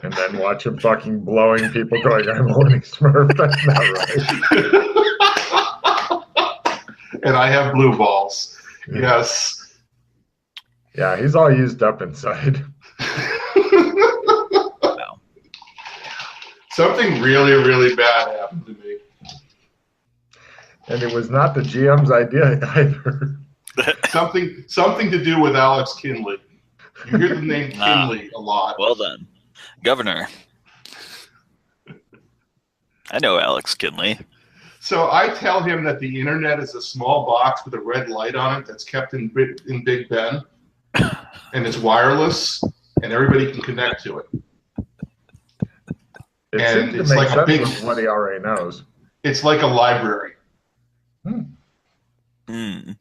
And then watch him fucking blowing people going, I'm only Smurf. That's not right. And I have blue balls. Yes. Yeah, he's all used up inside. Wow. Something really, really bad happened to me. And it was not the GM's idea either. Something to do with Alex Kinley. You hear the name Kinley a lot. Well done. Governor. I know Alex Kinley. So I tell him that the internet is a small box with a red light on it that's kept in Big Ben, and it's wireless, and everybody can connect to it. It And seems to it's make like a sense big- with what he already knows. It's like a library, Hmm. an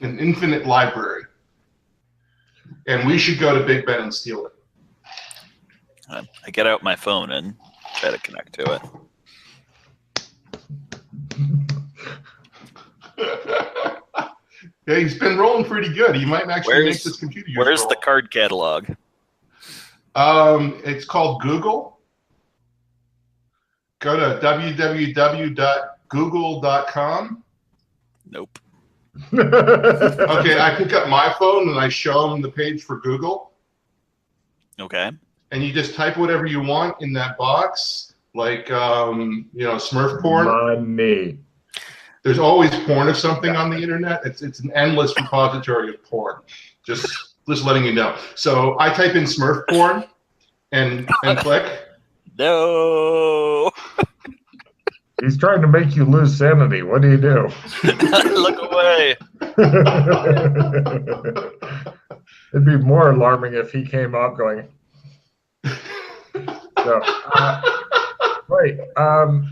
infinite library. And we should go to Big Ben and steal it. I get out my phone and try to connect to it. Yeah, he's been rolling pretty good. He might actually make this computer use Where's roll. the card catalog? It's called Google. Go to www.google.com. Nope. Okay, I pick up my phone and I show him the page for Google. Okay. And you just type whatever you want in that box, like Smurf porn. Money. There's always porn of something on the internet. It's an endless repository of porn. Just letting you know. So I type in Smurf porn and click. No. He's trying to make you lose sanity. What do you do? Look away. It'd be more alarming if he came up going. So, wait.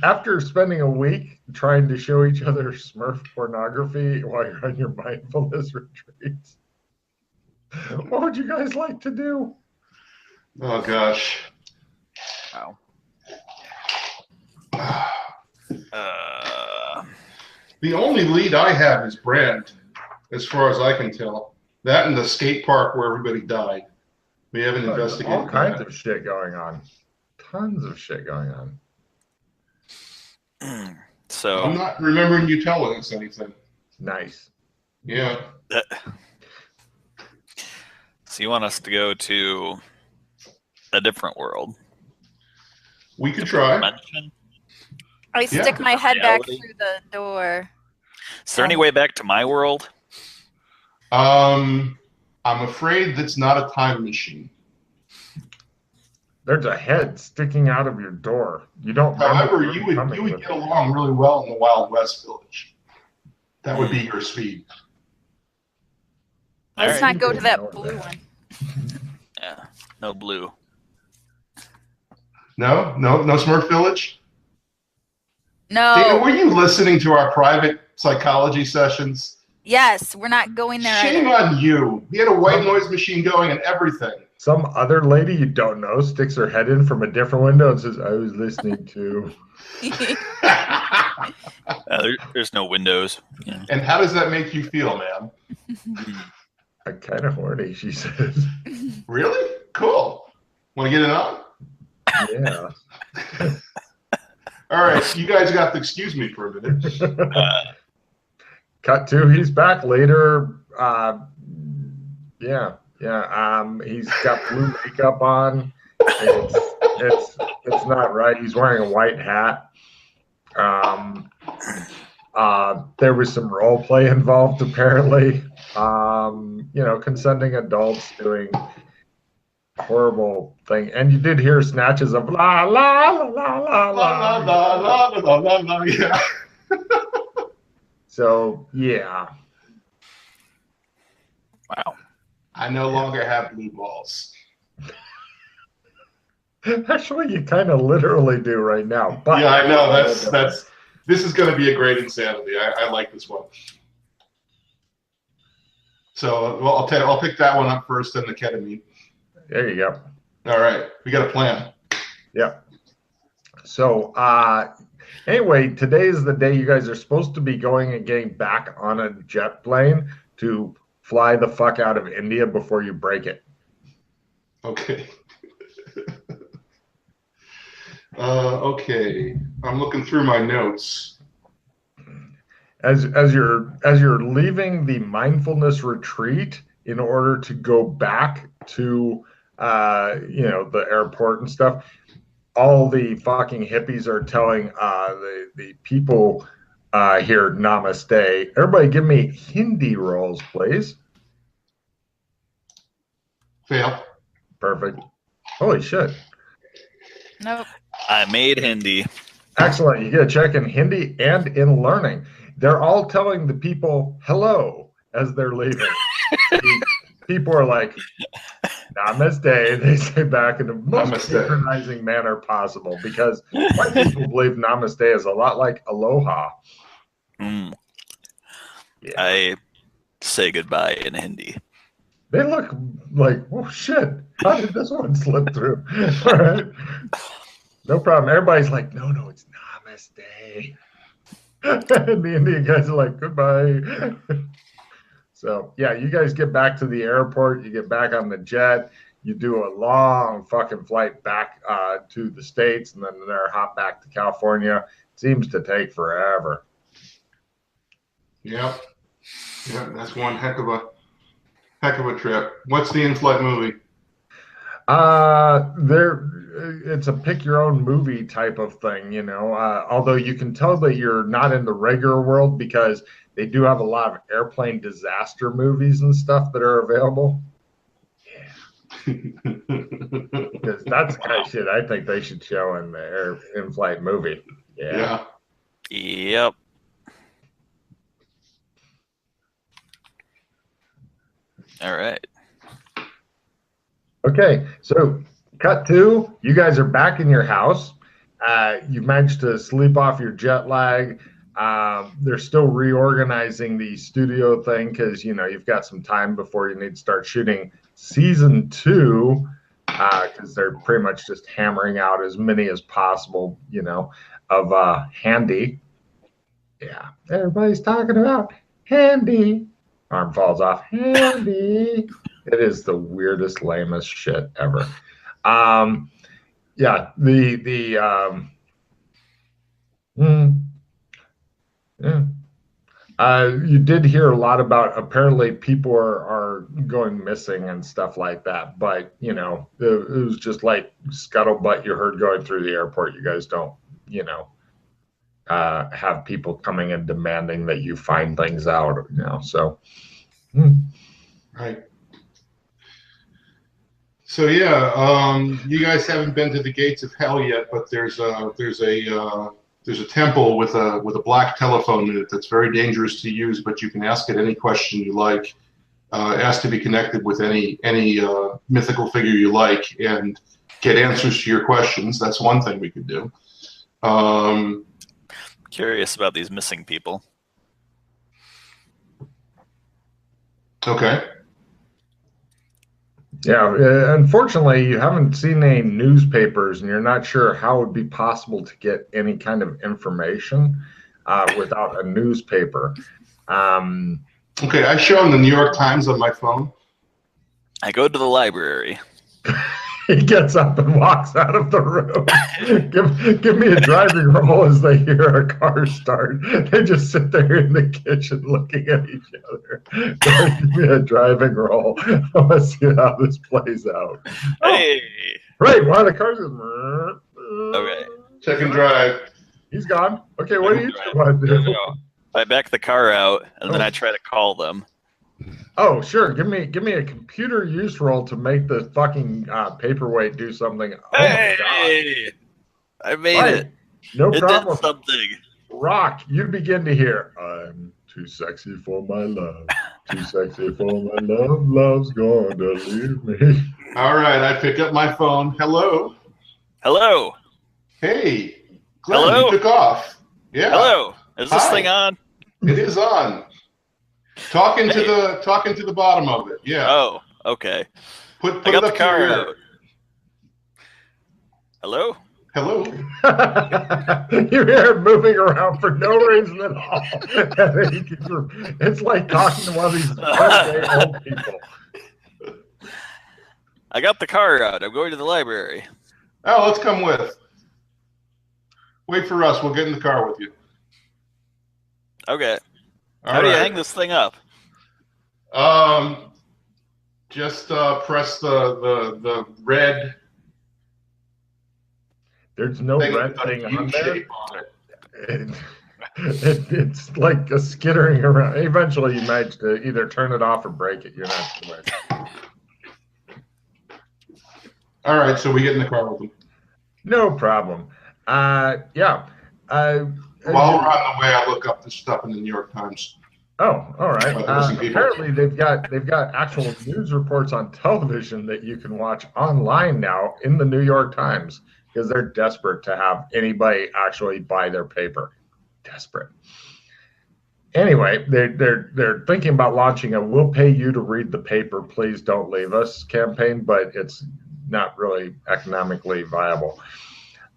After spending a week trying to show each other Smurf pornography while you're on your mindfulness retreats, what would you guys like to do? Oh gosh. Wow. The only lead I have is Brand, as far as I can tell. That and the skate park where everybody died. We haven't investigated All kinds that. of shit going on. Tons of shit going on. So I'm not remembering you telling us anything. Nice. Yeah. So you want us to go to a different world? We could try. Dimension? I stick my head back Reality? through the door. Is there any way back to my world? I'm afraid that's not a time machine. There's a head sticking out of your door. You don't. However, remember you would coming with get along really well in the Wild West village. That would be your speed. Let's Alright. not go to that blue one. Yeah, no blue. No Smurf Village? No. Dana, were you listening to our private psychology sessions? Yes, we're not going there. Shame either. on you. We had a white noise machine going and everything. Some other lady you don't know sticks her head in from a different window and says, I was listening to. There's no windows. Yeah. And how does that make you feel, man? I'm kind of horny, she says. Really? Cool. Want to get it on? Yeah. All right, you guys got to excuse me for a minute. Cut to, he's back later. He's got blue makeup on. It's not right. He's wearing a white hat. There was some role play involved, apparently. Consenting adults doing horrible thing. And you did hear snatches of la la la la la La, la. la, la, la, la, la, la, yeah. So yeah. Wow. I no longer have blue balls. Actually, you kind of literally do right now. But Yeah, I know. This is going to be a great insanity. I like this one. So, well, I'll pick that one up first, then the ketamine. There you go. All right, we got a plan. Yeah. So, anyway, today is the day you guys are supposed to be going and getting back on a jet plane to fly the fuck out of India before you break it. Okay. Okay, I'm looking through my notes. As you're leaving the mindfulness retreat in order to go back to the airport and stuff, all the fucking hippies are telling the people here namaste. Everybody give me Hindi rolls, please. Fail. Perfect. Holy shit. Nope. I made Hindi. Excellent. You get a check in Hindi and in learning. They're all telling the people hello as they're leaving. The people are like, namaste. They say back in the most Namaste. patronizing manner possible because white people believe namaste is a lot like aloha. Mm. Yeah. I say goodbye in Hindi. They look like, oh shit, how did this one slip through? All right. No problem. Everybody's like, no, it's namaste. And the Indian guys are like, goodbye. So, yeah, you guys get back to the airport. You get back on the jet. You do a long fucking flight back to the States and then they're hop back to California. Seems to take forever. Yep. Yeah, that's one heck of a trip. What's the in-flight movie? It's a pick your own movie type of thing, although you can tell that you're not in the regular world because they do have a lot of airplane disaster movies and stuff that are available. Yeah. Because that's the kind of shit I think they should show in the in-flight movie. Yeah. Yep. All right. Okay, so cut to, you guys are back in your house. You managed to sleep off your jet lag. They're still reorganizing the studio thing because, you've got some time before you need to start shooting season 2 because they're pretty much just hammering out as many as possible, of Handy. Yeah, everybody's talking about Handy. Arm falls off. Handy. It is the weirdest, lamest shit ever. Yeah, you did hear a lot about apparently people are going missing and stuff like that, but it was just like scuttlebutt you heard going through the airport. You guys don't, have people coming and demanding that you find things out, so. Right. So yeah, you guys haven't been to the gates of hell yet, but there's a temple with a black telephone in it that's very dangerous to use, but you can ask it any question you like, ask to be connected with any mythical figure you like, and get answers to your questions. That's one thing we could do. Curious about these missing people. Okay. Yeah, unfortunately, you haven't seen any newspapers, and you're not sure how it would be possible to get any kind of information without a newspaper. Okay, I show him the New York Times on my phone. I go to the library. He gets up and walks out of the room. Give me a driving roll as they hear a car start. They just sit there in the kitchen looking at each other. Give me a driving roll. Let's see how this plays out. Hey! Right, one of the cars is... Okay. Check and drive. He's gone. Okay, what do you want to do? I back the car out, and then I try to call them. Oh, sure. Give me a computer use roll to make the fucking paperweight do something. Oh Hey! my God. I made Right. it. No It problem. did something. Rock, you begin to hear, I'm too sexy for my love. Too sexy for my love. Love's going to leave me. All right, I pick up my phone. Hello. Hello. Hey. Glenn, Hello? you took off. Yeah. Hello. Is this Hi. thing on? It is on. Talking to the bottom of it. Yeah. Oh, okay. Put I it got up the to car your ear. out. Hello? Hello. You hear him moving around for no reason at all. It's like talking to one of these old people. I got the car out. I'm going to the library. Oh, let's come with. Wait for us. We'll get in the car with you. Okay. All How do you right. hang this thing up? Just press the red There's no thing red with the thing U on there. shape on it. It's like a skittering around. Eventually, you might either turn it off or break it. You're not sure. All right, so we get in the car with them. No problem. Yeah. While we're on the way, I look up this stuff in the New York Times. Oh, all right. About the missing people. Apparently, they've got actual news reports on television that you can watch online now in the New York Times because they're desperate to have anybody actually buy their paper. Desperate. Anyway, they're thinking about launching a "We'll pay you to read the paper, please don't leave us" campaign, but it's not really economically viable.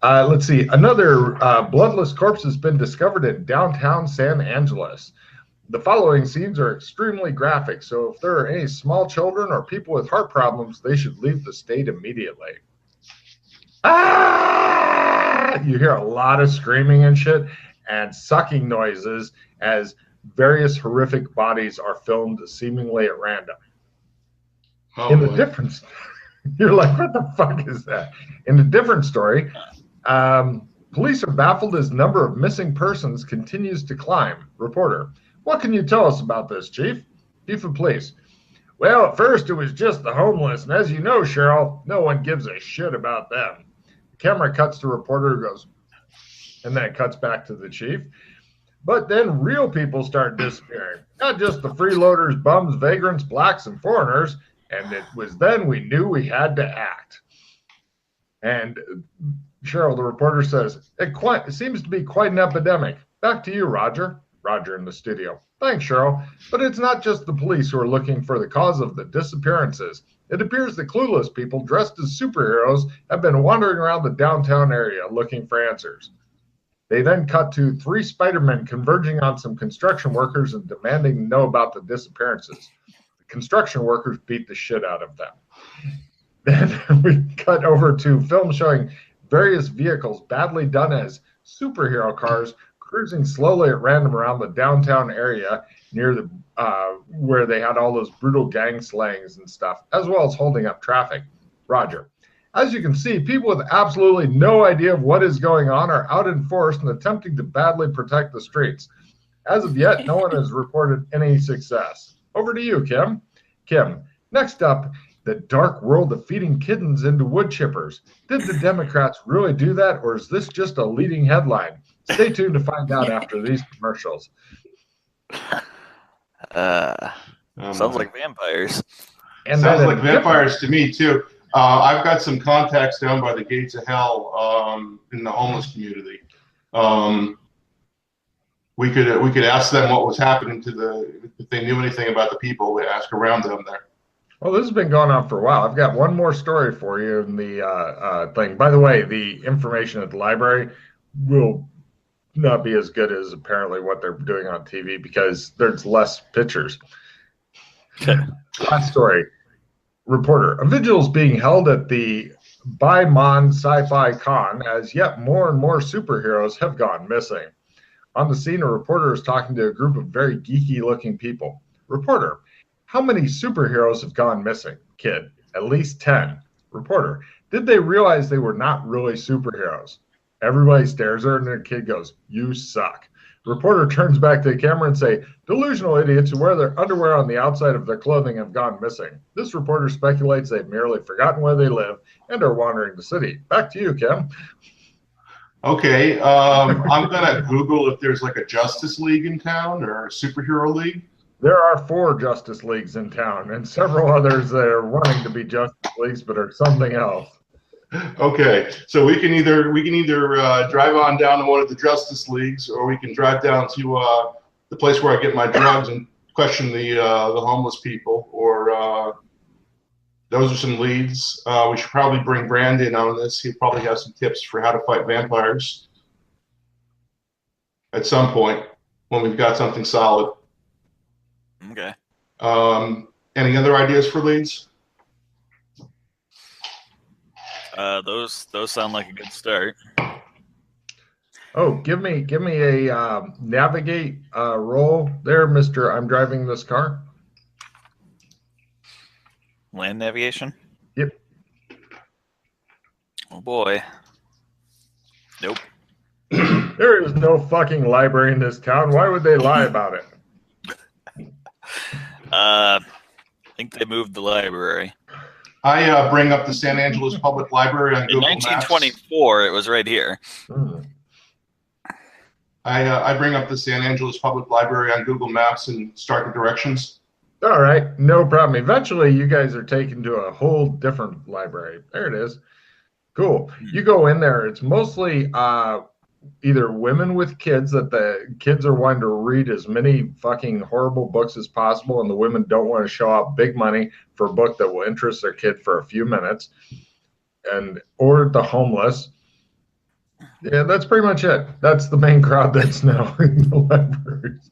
Let's see. Another bloodless corpse has been discovered in downtown San Angeles. The following scenes are extremely graphic, so if there are any small children or people with heart problems, they should leave the state immediately. Ah! You hear a lot of screaming and shit and sucking noises as various horrific bodies are filmed seemingly at random. Oh, In the boy. difference, you're like, what the fuck is that? In a different story, police are baffled as number of missing persons continues to climb. Reporter: what can you tell us about this, Chief? Chief of Police: well, at first it was just the homeless, and as you know, Cheryl, no one gives a shit about them. The camera cuts to reporter who goes, and then it cuts back to the chief. But then real people start disappearing, not just the freeloaders, bums, vagrants, blacks, and foreigners, and it was then we knew we had to act. And Cheryl, the reporter, says, it seems to be quite an epidemic. Back to you, Roger. Roger in the studio: thanks, Cheryl. But it's not just the police who are looking for the cause of the disappearances. It appears that clueless people dressed as superheroes have been wandering around the downtown area looking for answers. They then cut to 3 Spider-Men converging on some construction workers and demanding to know about the disappearances. The construction workers beat the shit out of them. Then we cut over to film showing various vehicles badly done as superhero cars cruising slowly at random around the downtown area near the where they had all those brutal gang slayings and stuff, as well as holding up traffic. Roger: as you can see, people with absolutely no idea of what is going on are out in force and attempting to badly protect the streets. As of yet, no one has reported any success. Over to you, Kim. Kim: next up, the dark world of feeding kittens into wood chippers. Did the Democrats really do that, or is this just a leading headline? Stay tuned to find out after these commercials. Sounds like vampires. And Sounds then like vampires to me, too. I've got some contacts down by the gates of hell in the homeless community. We could ask them what was happening if they knew anything about the people. We ask around them there. Well, this has been going on for a while. I've got one more story for you in the thing. By the way, the information at the library will not be as good as apparently what they're doing on TV because there's less pictures. Last story. Reporter: a vigil is being held at the Baimon Sci-Fi Con as yet more and more superheroes have gone missing. On the scene, a reporter is talking to a group of very geeky-looking people. Reporter: how many superheroes have gone missing? Kid: at least 10. Reporter: did they realize they were not really superheroes? Everybody stares at her, and the kid goes, you suck. The reporter turns back to the camera and say, delusional idiots who wear their underwear on the outside of their clothing have gone missing. This reporter speculates they've merely forgotten where they live and are wandering the city. Back to you, Kim. Okay, I'm gonna Google if there's like a Justice League in town or a superhero league. There are 4 Justice Leagues in town and several others that are wanting to be Justice Leagues but are something else. Okay, so we can either drive on down to one of the Justice Leagues, or we can drive down to the place where I get my drugs and question the homeless people. Or those are some leads. We should probably bring Brandon on this. He probably has some tips for how to fight vampires at some point when we've got something solid. Okay. Any other ideas for leads? Those sound like a good start. Oh, give me a navigate roll there, Mister. I'm driving this car. Land navigation? Yep. Oh boy. Nope. There is no fucking library in this town. Why would they lie about it? I think they moved the library. I bring up the San Angeles Public Library on In Google Maps. 1924, it was right here. Hmm. I bring up the San Angeles Public Library on Google Maps and start the directions. All right, no problem. Eventually, you guys are taken to a whole different library. There it is. Cool. You go in there. It's mostly either women with kids that the kids are wanting to read as many fucking horrible books as possible, and the women don't want to show out big money for a book that will interest their kid for a few minutes, or the homeless. Yeah, that's pretty much it. That's the main crowd that's now in the libraries.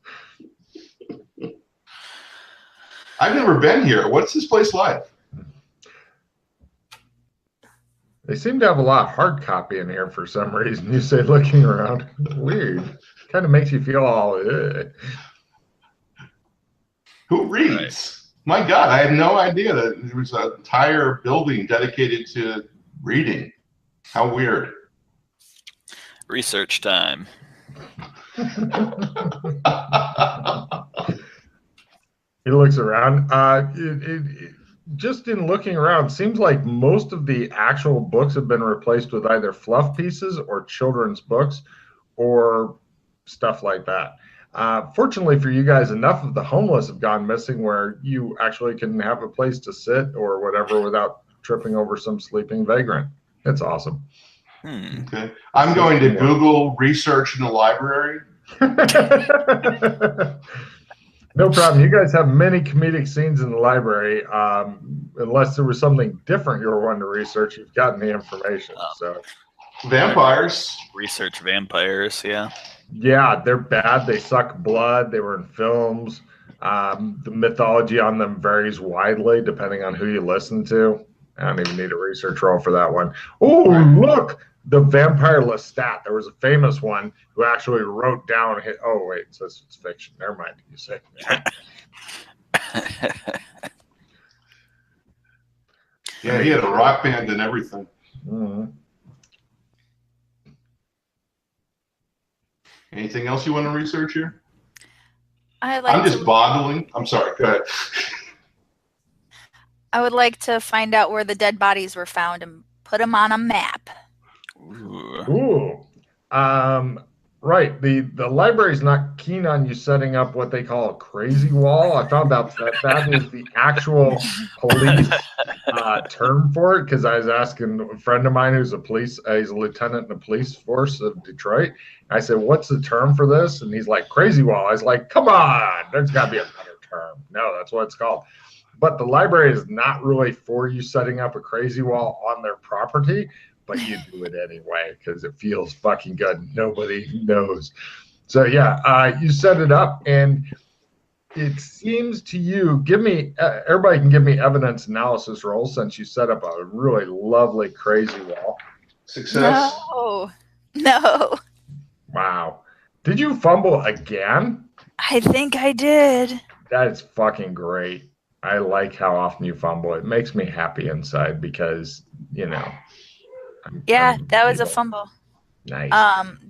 I've never been here. What's this place like? They seem to have a lot of hard copy in here for some reason. You say looking around. Weird. Kind of makes you feel all. Ugh. Who reads? My God, I had no idea that there was an entire building dedicated to reading. How weird. Research time. He looks around. Just in looking around, seems like most of the actual books have been replaced with either fluff pieces or children's books or stuff like that. Fortunately for you guys, enough of the homeless have gone missing where you actually can have a place to sit or whatever without tripping over some sleeping vagrant. It's awesome. Okay. I'm going to Google research in the library. No problem. You guys have many comedic scenes in the library. Unless there was something different you were wanting to research, you've gotten the information. So, Vampires. Research vampires, yeah. Yeah, they're bad. They suck blood. They were in films. The mythology on them varies widely depending on who you listen to. I don't even need a research roll for that one. Oh, look! The vampire Lestat. There was a famous one who actually wrote down. Oh, wait, it says it's fiction. Never mind. You say. Yeah, he had a rock band and everything. Mm-hmm. Anything else you want to research here? I'm just boggling. I'm sorry. Go ahead. I would like to find out where the dead bodies were found and put them on a map. Ooh. Right. The library's not keen on you setting up what they call a crazy wall. I found out that is the actual police term for it because I was asking a friend of mine who's he's a lieutenant in the police force of Detroit. I said, "What's the term for this?" And he's like, "Crazy wall." I was like, "Come on, there's got to be a better term." No, that's what it's called. But the library is not really for you setting up a crazy wall on their property. But you do it anyway because it feels fucking good. Nobody knows. So yeah, you set it up, and it seems to you. Give me everybody can give me evidence analysis rolls since you set up a really lovely crazy wall. Success. No. Wow. Did you fumble again? I think I did. That is fucking great. I like how often you fumble. It makes me happy inside because that was a fumble. Nice.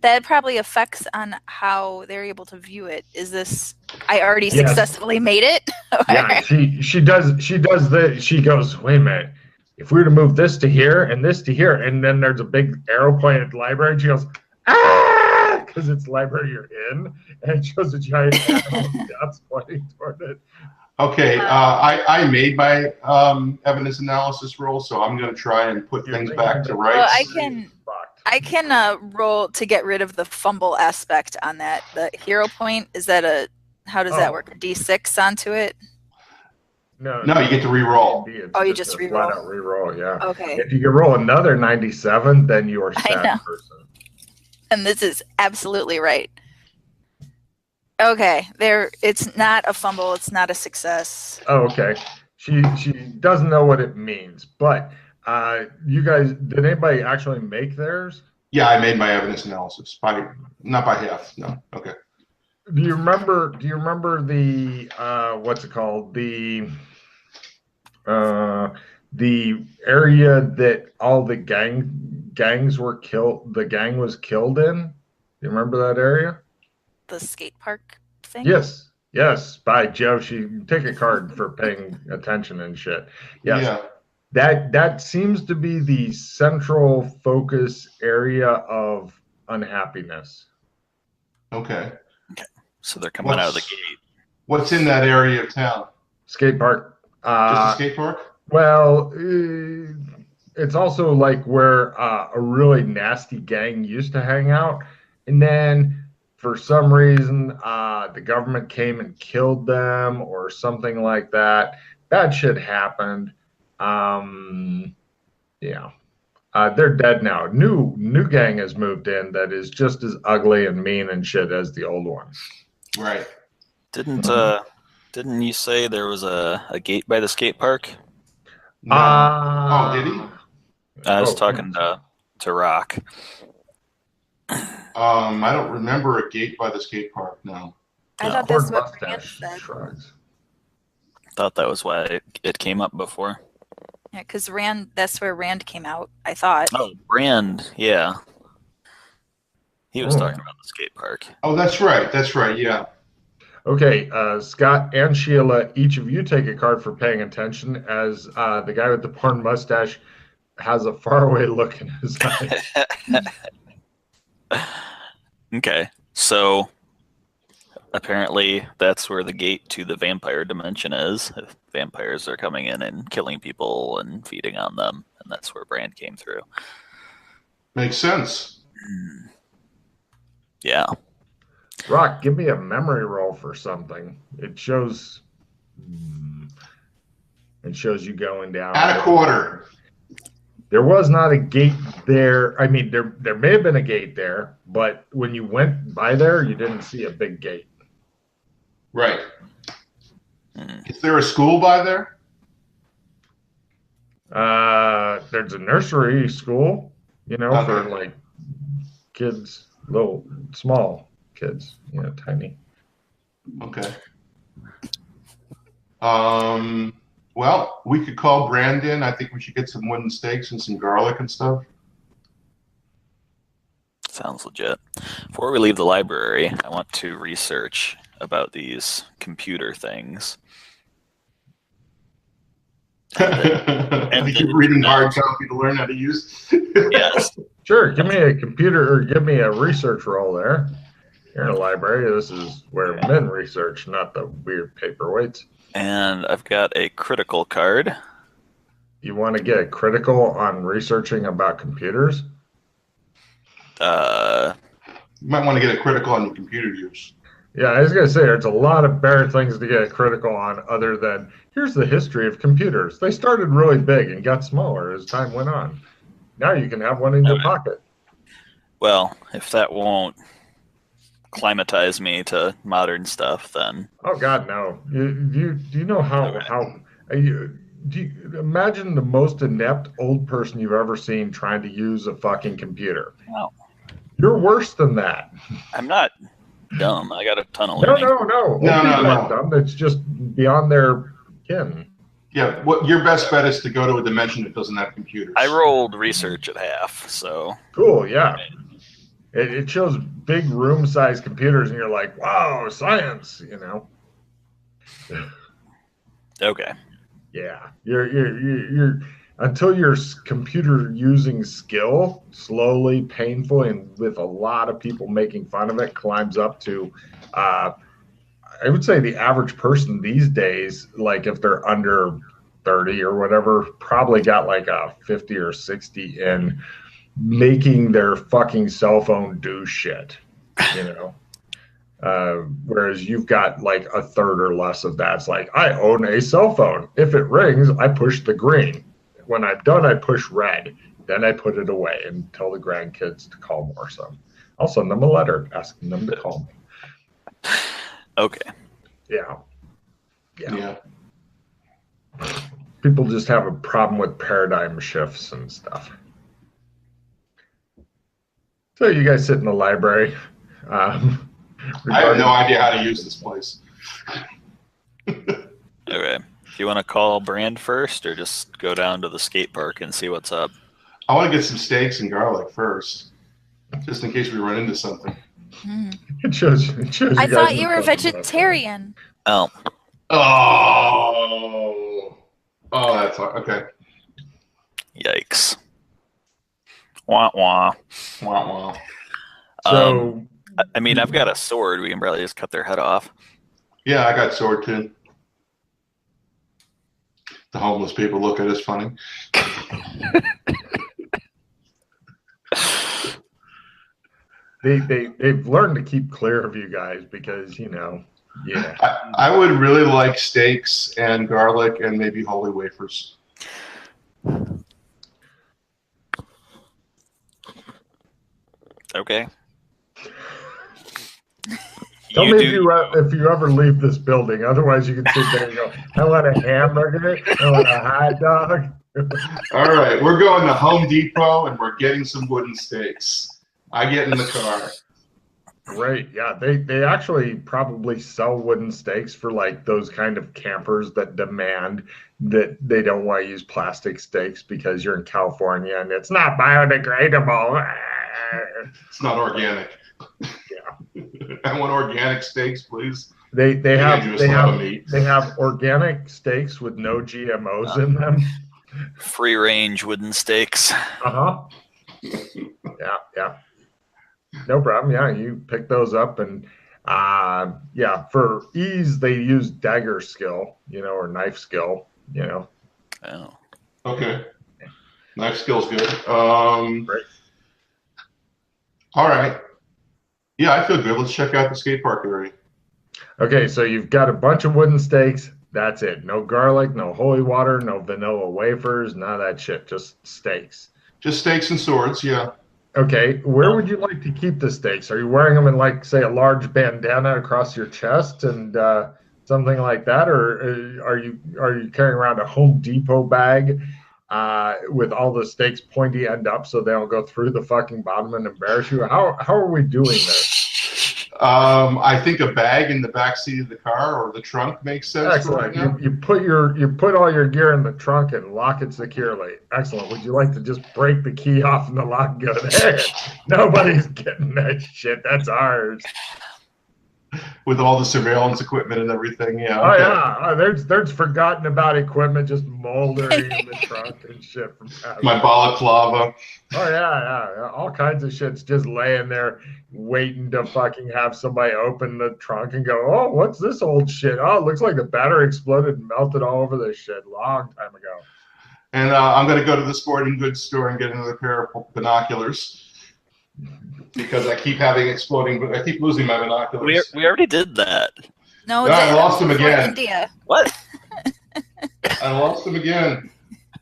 That probably affects on how they're able to view it. Is this? I already successfully made it. Yeah, she does. She goes, wait a minute. If we were to move this to here and this to here, and then there's a big arrow pointed at the library, and she goes, ah, because it's the library you're in, and it shows a giant arrow that's pointing toward it. Okay, I made my evidence analysis roll, so I'm going to try and put things back to rights. Well, I can roll to get rid of the fumble aspect on that. The hero point, is that how does that work? A D6 onto it? No, you get to re-roll. You just re-roll? Flat out re-roll, yeah. Okay. If you can roll another 97, then you are sad person. And this is absolutely right. Okay, it's not a fumble, it's not a success. Oh, okay. She doesn't know what it means, but you guys, did anybody actually make theirs? Yeah, I made my evidence analysis not by half. No. Okay. Do you remember the what's it called? The area that all the gangs were killed, the gang was killed in? Do you remember that area? The skate park thing? Yes. Yes. By Joe, she take a card for paying attention and shit. Yes. Yeah. That seems to be the central focus area of unhappiness. Okay. So they're coming out of the gate. What's in that area of town? Skate park. Just a skate park? Well, it's also like where a really nasty gang used to hang out, and then for some reason the government came and killed them or something like that. Bad shit happened. Yeah. They're dead now. New gang has moved in that is just as ugly and mean and shit as the old one. Right. Didn't you say there was a gate by the skate park? No. Did he? I was talking to Rock. I don't remember a gate by the skate park. No. I thought that's what Rand Mustache said. shrugs. Thought that was why it came up before. Yeah, because that's where Rand came out, I thought. Oh, Rand, yeah. He was talking about the skate park. Oh, that's right. That's right. Yeah. Okay, Scott and Sheila, each of you take a card for paying attention as the guy with the porn mustache has a faraway look in his eyes. Okay, so apparently that's where the gate to the vampire dimension is. Vampires are coming in and killing people and feeding on them, and that's where Brand came through. Makes sense. Yeah. Rock, give me a memory roll for something. It shows you going down. At a quarter. There was not a gate there. I mean, there may have been a gate there, but when you went by there, you didn't see a big gate. Right. Is there a school by there? There's a nursery school, Okay. for like kids, little small kids, tiny. Okay. Well, we could call Brandon. I think we should get some wooden stakes and some garlic and stuff. Sounds legit. Before we leave the library, I want to research about these computer things. And you're reading hard copy to learn how to use. Yes. Sure, give me a computer or give me a research roll there. You're in a library. This is where men research, not the weird paperweights. And I've got a critical card. You want to get a critical on researching about computers? You might want to get a critical on your computer use. Yeah, I was going to say, there's a lot of better things to get a critical on other than, here's the history of computers. They started really big and got smaller as time went on. Now you can have one in your pocket. Well, if that won't climatize me to modern stuff, then... Oh, God, no. Do you know do you imagine the most inept old person you've ever seen trying to use a fucking computer? No. You're worse than that. I'm not dumb. I got a ton of learning. No. Old people aren't dumb. It's just beyond their kin. Yeah, your best bet is to go to a dimension that doesn't have computers. I rolled research at half, so... Cool, yeah. It shows big room-sized computers, and you're like, wow, science, Okay. Yeah, you're until your computer using skill slowly, painfully, and with a lot of people making fun of it, climbs up to, I would say the average person these days, like if they're under 30 or whatever, probably got like a 50 or 60 in making their fucking cell phone do shit, whereas you've got like a third or less of that. It's like, I own a cell phone. If it rings, I push the green. When I'm done, I push red. Then I put it away and tell the grandkids to call more. So I'll send them a letter asking them to call me. Okay. Yeah. People just have a problem with paradigm shifts and stuff. So you guys sit in the library. I have no idea how to use this place. Okay. Do you want to call Brand first, or just go down to the skate park and see what's up? I want to get some steaks and garlic first, just in case we run into something. It shows I you thought guys you were vegetarian. Oh, Oh, that's okay. yikes. Wah wah. Wah wah. So I mean, I've got a sword. We can probably just cut their head off. Yeah, I got sword too. The homeless people look at us funny. they've learned to keep clear of you guys because yeah. I would really like steaks and garlic and maybe holy wafers. Okay. Tell me if you ever leave this building. Otherwise, you can sit there and go, I want a hamburger. I want a hot dog. All right, we're going to Home Depot and we're getting some wooden steaks. I get in the car. Great. Yeah, they actually probably sell wooden steaks for like those kind of campers that demand that they don't want to use plastic steaks because you're in California and it's not biodegradable. It's not organic. Yeah. I want organic steaks, please. They have organic steaks with no GMOs in them. Free range wooden steaks. Uh-huh. Yeah. No problem. Yeah, you pick those up and for ease they use dagger skill, or knife skill, Oh. Okay. Knife skill's good. Right. All right. Yeah, I feel good. Let's check out the skate park area. Okay, so you've got a bunch of wooden steaks. That's it. No garlic, no holy water, no vanilla wafers, none of that shit. Just steaks. Just steaks and swords, yeah. Okay, where would you like to keep the steaks? Are you wearing them in, like, say, a large bandana across your chest and something like that, or are you carrying around a Home Depot bag with all the steaks pointy end up so they don't go through the fucking bottom and embarrass you? How are we doing this? I think a bag in the back seat of the car or the trunk makes sense. Excellent. Right now. You put all your gear in the trunk and lock it securely. Excellent. Would you like to just break the key off and the lock and go there? Nobody's getting that shit. That's ours. With all the surveillance equipment and everything, yeah. Oh okay. yeah. There's forgotten about equipment just moldering in the trunk and shit from past. My balaclava. Oh yeah. All kinds of shit's just laying there waiting to fucking have somebody open the trunk and go, oh, what's this old shit? Oh, it looks like the battery exploded and melted all over this shit long time ago. And I'm going to go to the sporting goods store and get another pair of binoculars because I keep losing my binoculars. We already did that. No, I lost them before again. India. What? I lost them again.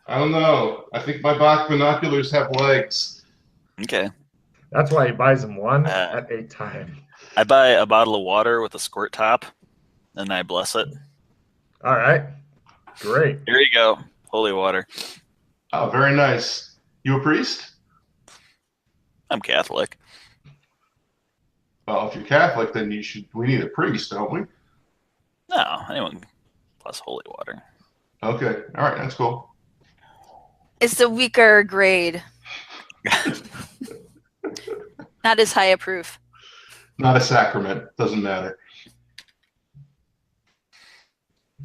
I don't know. I think my binoculars have legs. Okay. That's why he buys them one at a time. I buy a bottle of water with a squirt top, and I bless it. All right. Great. Here you go. Holy water. Oh, very nice. You a priest? I'm Catholic. Well, if you're Catholic, then we need a priest, don't we? No, anyone plus holy water. Okay. All right. That's cool. It's the weaker grade. Not as high a proof. Not a sacrament. Doesn't matter.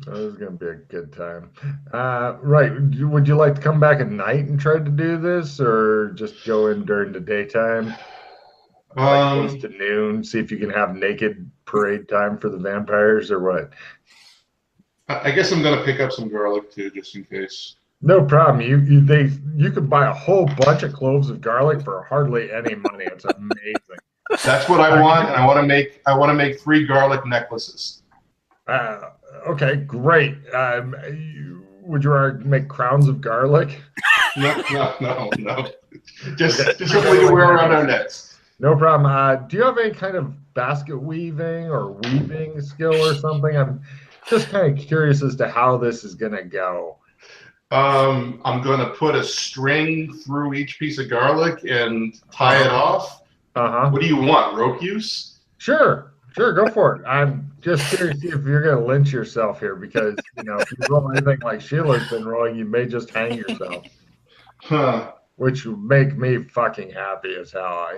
This is going to be a good time. Right. Would you like to come back at night and try to do this, or just go in during the daytime? Close to noon, see if you can have naked parade time for the vampires, or what? I guess I'm going to pick up some garlic, too, just in case. No problem. You could buy a whole bunch of cloves of garlic for hardly any money. It's amazing. That's what I want, and I want to make 3 garlic necklaces. Okay, great. Would you rather make crowns of garlic? No. Just something to wear around our necks. No problem. Do you have any kind of basket weaving or weaving skill or something? I'm just kind of curious as to how this is going to go. I'm going to put a string through each piece of garlic and tie it off Uh-huh. What do you want? Rope use? Sure, sure, go for it. I'm just curious to see if you're going to lynch yourself here because, if you roll anything like Sheila's been rolling, you may just hang yourself, Huh. which would make me fucking happy as hell.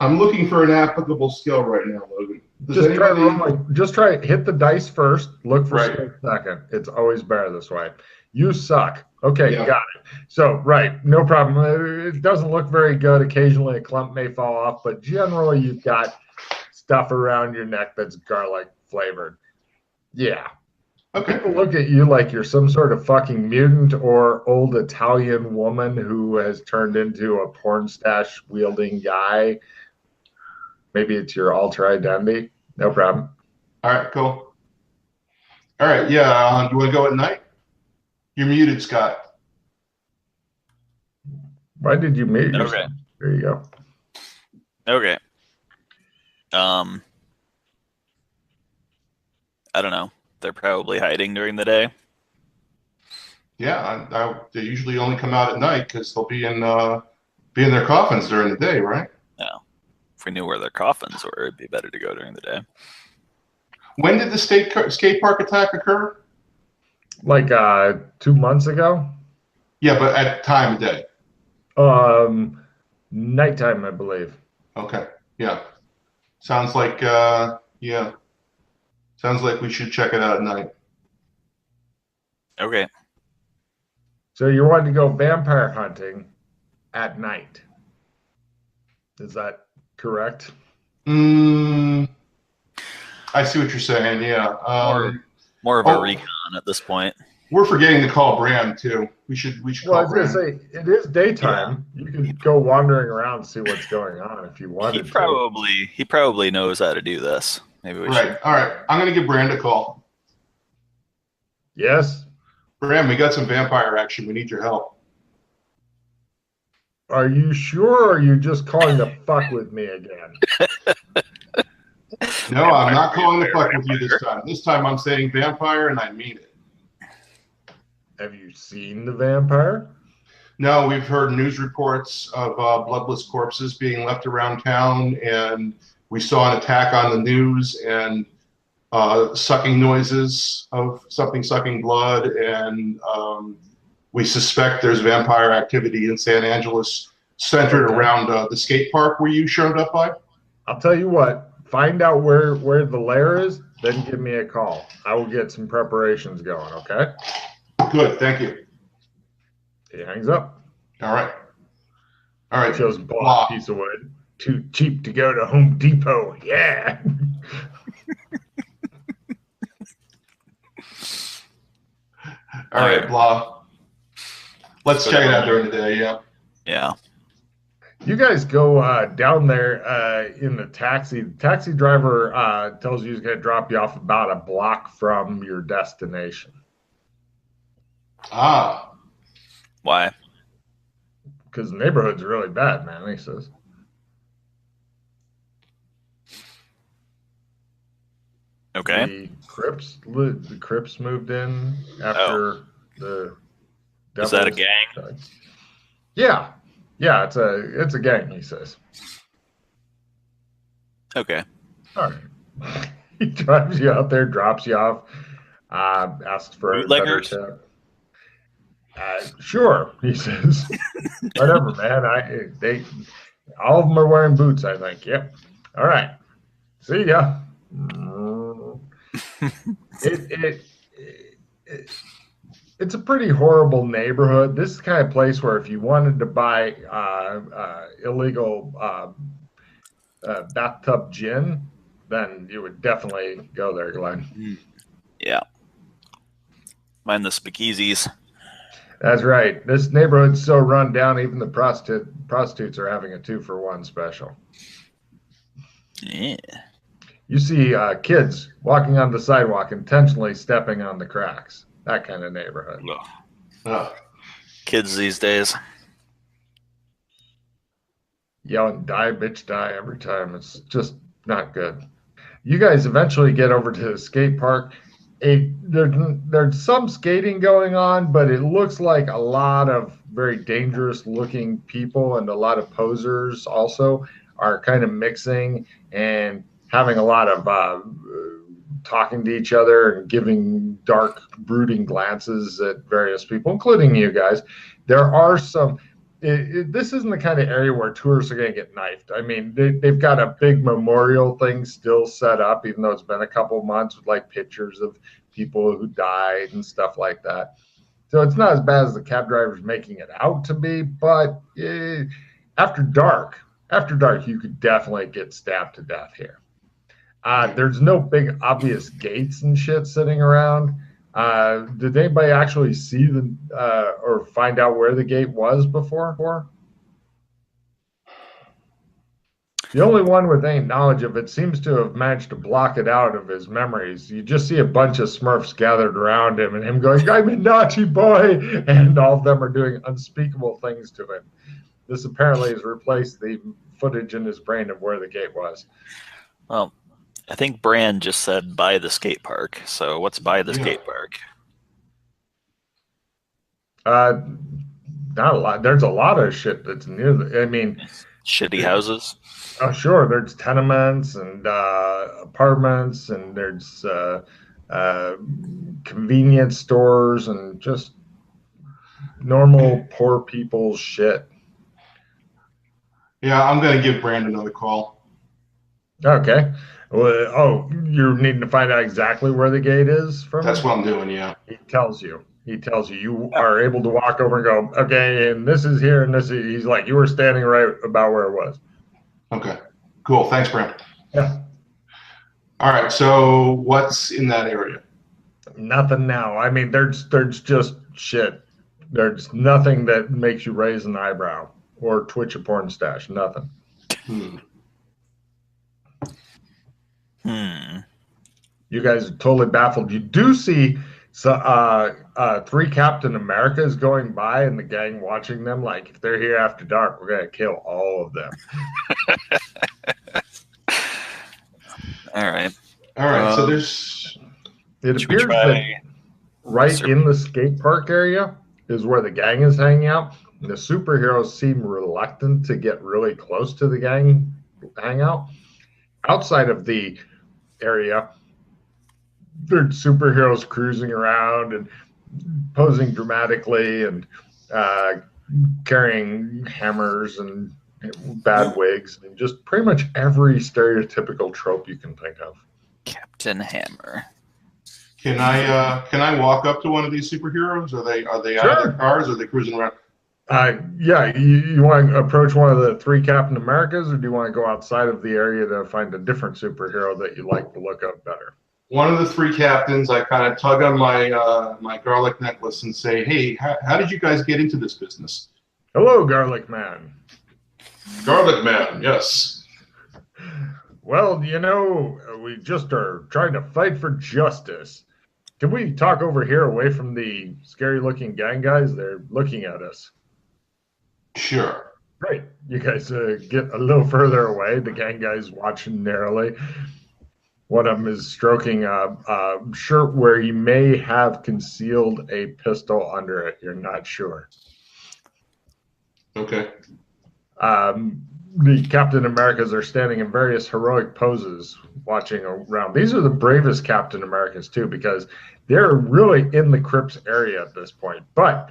I'm looking for an applicable skill right now, Logan. Does Just try anybody? rolling. Just try hit the dice first. Look for Right. skill second. It's always better this way. You suck. Okay, Yeah. got it. So right, no problem. It doesn't look very good. Occasionally a clump may fall off, but generally you've got stuff around your neck that's garlic flavored. Yeah. Okay. People look at you like you're some sort of fucking mutant or old Italian woman who has turned into a porn stash wielding guy. Maybe it's your alter identity. No problem. All right. Cool. All right. Yeah. You want to go at night? You're muted, Scott. Why did you mute yourself? Okay. There you go. Okay. I don't know. They're probably hiding during the day. Yeah. They usually only come out at night because they'll be in their coffins during the day, right? No. If we knew where their coffins were, it'd be better to go during the day. When did the skate park attack occur? Like 2 months ago. Yeah, but at time of day. Nighttime, I believe. Okay. Yeah. Sounds like yeah. Sounds like we should check it out at night. Okay. So you wanted to go vampire hunting at night. Is that correct? I see what you're saying. Yeah. More of a recon at this point. We're forgetting to call Bram too. We should Well, I call was gonna Bram. say it is daytime. You could go wandering around and see what's going on if you wanted He to. probably knows how to do this. Maybe we Right. should. All right. I'm gonna give Brand a call. Yes. Bram, we got some vampire action. We need your help. Are you sure? Or are you just calling to fuck with me again? No, I'm not calling to fuck with you this time. This time I'm saying vampire, and I mean it. Have you seen the vampire? No, we've heard news reports of bloodless corpses being left around town, and we saw an attack on the news and sucking noises of something sucking blood, and we suspect there's vampire activity in San Angeles centered around the skate park where you showed up by. I'll tell you what. Find out where the lair is, then give me a call. I will get some preparations going, okay? Good, thank you. He hangs up. All right. All right. Shows bought a piece of wood. Too cheap to go to Home Depot. Yeah. All right, blah. Let's check it out during the day, yeah. Yeah. You guys go down there in the taxi. The taxi driver tells you he's going to drop you off about a block from your destination. Ah. Why? Because the neighborhood's really bad, man, he says. Okay. The Crips moved in after the Is that a Devils gang? died. Yeah. Yeah, it's a gang, he says. Okay. All right. He drives you out there, drops you off, asks for a better Bootleggers? tip. Sure, he says. Whatever, man. They all of them are wearing boots, I think. Yep. All right. See ya. It's a pretty horrible neighborhood. This is the kind of place where if you wanted to buy illegal bathtub gin, then you would definitely go there, Glenn. Yeah. Mind the speakeasies. That's right. This neighborhood's so run down, even the prostitutes are having a 2-for-1 special. Yeah. You see kids walking on the sidewalk, intentionally stepping on the cracks. That kind of neighborhood. Kids these days. Yelling, die, bitch, die every time. It's just not good. You guys eventually get over to the skate park. There's some skating going on, but it looks like a lot of very dangerous looking people and a lot of posers also are kind of mixing and having a lot of talking to each other and giving dark, brooding glances at various people, including you guys. There are some. This isn't the kind of area where tourists are going to get knifed. I mean, they've got a big memorial thing still set up, even though it's been a couple of months, with like pictures of people who died and stuff like that. So it's not as bad as the cab driver's making it out to be, but after dark, you could definitely get stabbed to death here. There's no big obvious gates and shit sitting around. Did anybody actually see or find out where the gate was before? The only one with any knowledge of it seems to have managed to block it out of his memories. You just see a bunch of Smurfs gathered around him and him going, "I'm a naughty boy," and all of them are doing unspeakable things to him. This apparently has replaced the footage in his brain of where the gate was. Well, I think Brand just said by the skate park. So what's by the skate park? Not a lot. There's a lot of shit that's near. I mean, shitty houses. Oh, sure. There's tenements and apartments, and there's convenience stores and just normal poor people's shit. Yeah, I'm going to give Brandon another call. Okay. Well, you're needing to find out exactly where the gate is from? That's what I'm doing, yeah. He tells you. You are able to walk over and go, okay, and this is here, and this is, he's like, you were standing right about where it was. Okay, cool. Thanks, Brandon. Yeah. All right, so what's in that area? Nothing now. I mean, there's just shit. There's nothing that makes you raise an eyebrow or twitch a porn stash. Nothing. You guys are totally baffled. You do see three Captain Americas going by and the gang watching them. Like, if they're here after dark, we're going to kill all of them. All right. So there's... It appears that right in the skate park area is where the gang is hanging out. And the superheroes seem reluctant to get really close to the gang hangout. Outside of the area, there's superheroes cruising around and posing dramatically and carrying hammers and bad wigs and just pretty much every stereotypical trope you can think of. Captain Hammer. Can I walk up to one of these superheroes? Are they out of their cars? Or are they cruising around? Yeah, you want to approach one of the three Captain Americas, or do you want to go outside of the area to find a different superhero that you like the look of better? One of the three captains, I kind of tug on my my garlic necklace and say, "Hey, how did you guys get into this business?" Hello, Garlic Man. Garlic Man, yes. Well, we just are trying to fight for justice. Can we talk over here away from the scary-looking gang guys? They're looking at us. Sure. Great. You guys get a little further away. The gang guys watching narrowly. One of them is stroking a shirt where he may have concealed a pistol under it. You're not sure. Okay. The Captain Americas are standing in various heroic poses watching around. These are the bravest Captain Americas, too, because they're really in the Crips area at this point. But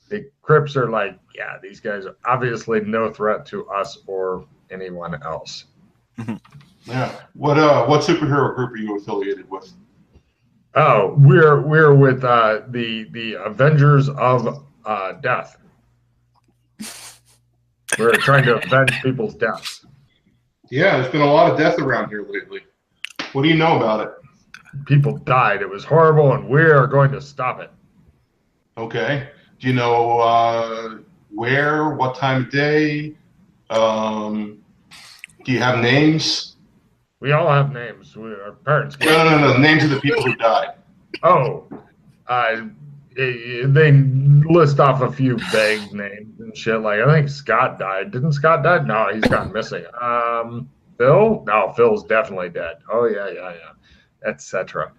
the Crips are like, yeah, these guys are obviously no threat to us or anyone else. Yeah. What superhero group are you affiliated with? Oh, we're with the Avengers of Death. We're trying to avenge people's deaths. Yeah, there's been a lot of death around here lately. What do you know about it? People died. It was horrible, and we are going to stop it. Okay. Do you know where, what time of day? Do you have names? We all have names. Our parents. No. Names of the people who died. Oh, they list off a few vague names and shit. Like, I think Scott died. Didn't Scott die? No, he's gone missing. Phil? No, Phil's definitely dead. Oh, yeah. Etc.